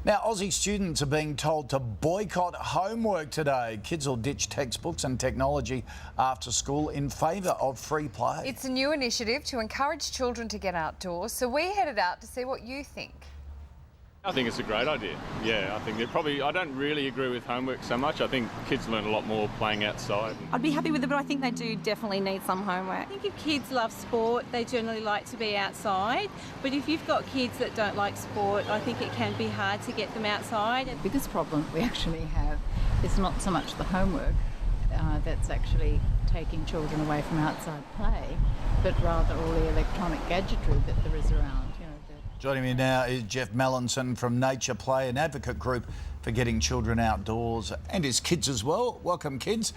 Now, Aussie students are being told to boycott homework today. Kids will ditch textbooks and technology after school in favour of free play. It's a new initiative to encourage children to get outdoors, so we headed out to see what you think. I think it's a great idea. Yeah, I think I don't really agree with homework so much. I think kids learn a lot more playing outside. I'd be happy with it, but I think they do definitely need some homework. I think if kids love sport, they generally like to be outside. But if you've got kids that don't like sport, I think it can be hard to get them outside. The biggest problem we actually have is not so much the homework that's actually taking children away from outside play, but rather all the electronic gadgetry that there is around. Joining me now is Geoff Mallinson from Nature Play, an advocate group for getting children outdoors and his kids as well. Welcome, kids.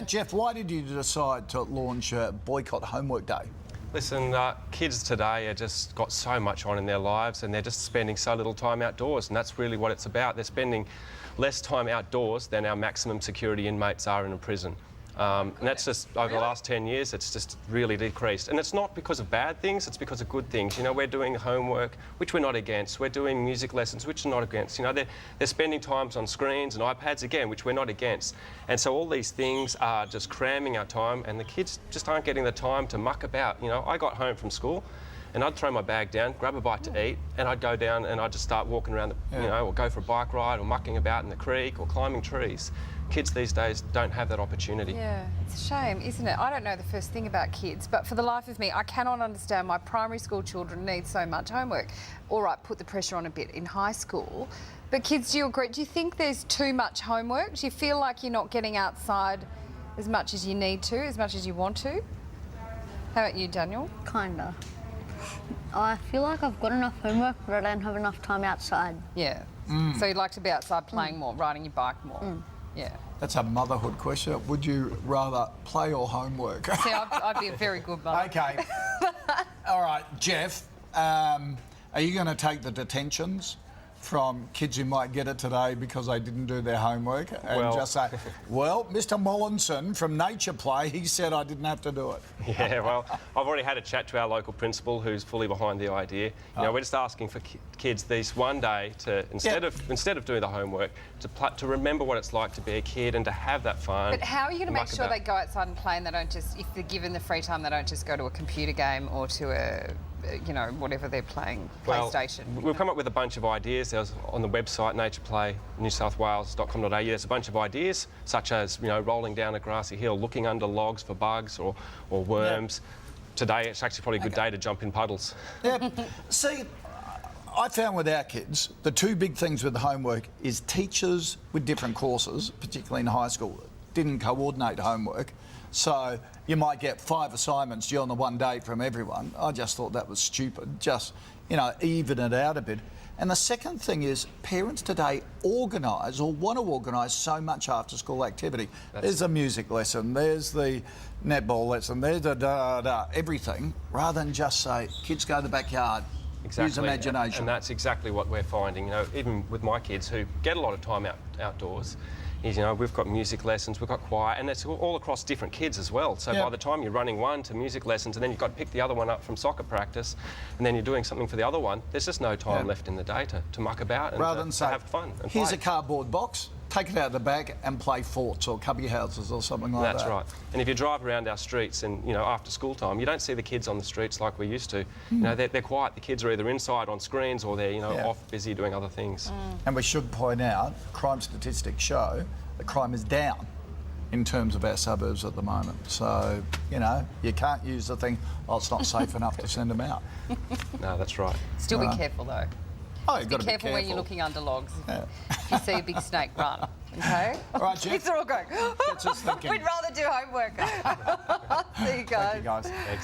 Geoff, why did you decide to launch Boycott Homework Day? Listen, kids today are just got so much on in their lives and they're just spending so little time outdoors, and that's really what it's about. They're spending less time outdoors than our maximum security inmates are in a prison. And that's just, over the last 10 years, it's just really decreased. And it's not because of bad things, it's because of good things. You know, we're doing homework, which we're not against. We're doing music lessons, which we're not against. You know, they're spending times on screens and iPads, again, which we're not against. And so all these things are just cramming our time, and the kids just aren't getting the time to muck about. You know, I got home from school, and I'd throw my bag down, grab a bite to eat, and I'd go down and I'd just start walking around, you know, or go for a bike ride, or mucking about in the creek, or climbing trees. Kids these days don't have that opportunity. Yeah, it's a shame, isn't it? I don't know the first thing about kids, but for the life of me, I cannot understand why primary school children need so much homework. All right, put the pressure on a bit in high school. But kids, do you agree? Do you think there's too much homework? Do you feel like you're not getting outside as much as you need to, as much as you want to? How about you, Daniel? Kinda. I feel like I've got enough homework, but I don't have enough time outside. Yeah. So you'd like to be outside playing more, riding your bike more? Yeah. That's a motherhood question. Would you rather play or homework? See, I'd be a very good mother. OK. All right, Geoff, are you going to take the detentions from kids who might get it today because they didn't do their homework and just say, well, Mr Mallinson from Nature Play, he said I didn't have to do it? Yeah, well, I've already had a chat to our local principal who's fully behind the idea. You know, we're just asking for kids this one day to, instead of doing the homework, to remember what it's like to be a kid and to have that fun. But how are you going to make sure they go outside and play and they don't just, if they're given the free time, they don't just go to a computer game or to a, you know, whatever they're playing, PlayStation? Well, we've come up with a bunch of ideas. There's on the website, natureplay.newsouthwales.com.au, there's a bunch of ideas, such as, you know, rolling down a grassy hill, looking under logs for bugs or worms. Yeah. Today, it's actually probably a good day to jump in puddles. Yeah. See, I found with our kids, the two big things with the homework is teachers with different courses, particularly in high school, didn't coordinate homework. So you might get 5 assignments due on the one day from everyone. I just thought that was stupid. Just, you know, even it out a bit. And the second thing is parents today organise or want to organise so much after school activity. There's a music lesson, there's the netball lesson, there's the everything, rather than just say, kids go to the backyard. Exactly. Use imagination. And that's exactly what we're finding. You know, even with my kids who get a lot of time outdoors, is, you know, we've got music lessons, we've got choir, and it's all across different kids as well. So by the time you're running one to music lessons and then you've got to pick the other one up from soccer practice and then you're doing something for the other one, there's just no time left in the day to muck about and rather than to say, have fun and here's play. a cardboard box, take it out of the bag and play forts or cubby houses or something like that. That's right. And if you drive around our streets and, you know, after school time, you don't see the kids on the streets like we used to. You know, they're quiet. The kids are either inside on screens or they're, you know, off busy doing other things. And we should point out, crime statistics show that crime is down in terms of our suburbs at the moment. So, you know, you can't use the thing, oh, it's not safe enough to send them out. No, that's right. Still be careful, though. Oh, you've got to be careful when you're looking under logs. If you see a big snake, run. Okay? All right, Geoff. Kids are all going, Gets us thinking. we'd rather do homework. See you guys. Thank you, guys. Thanks.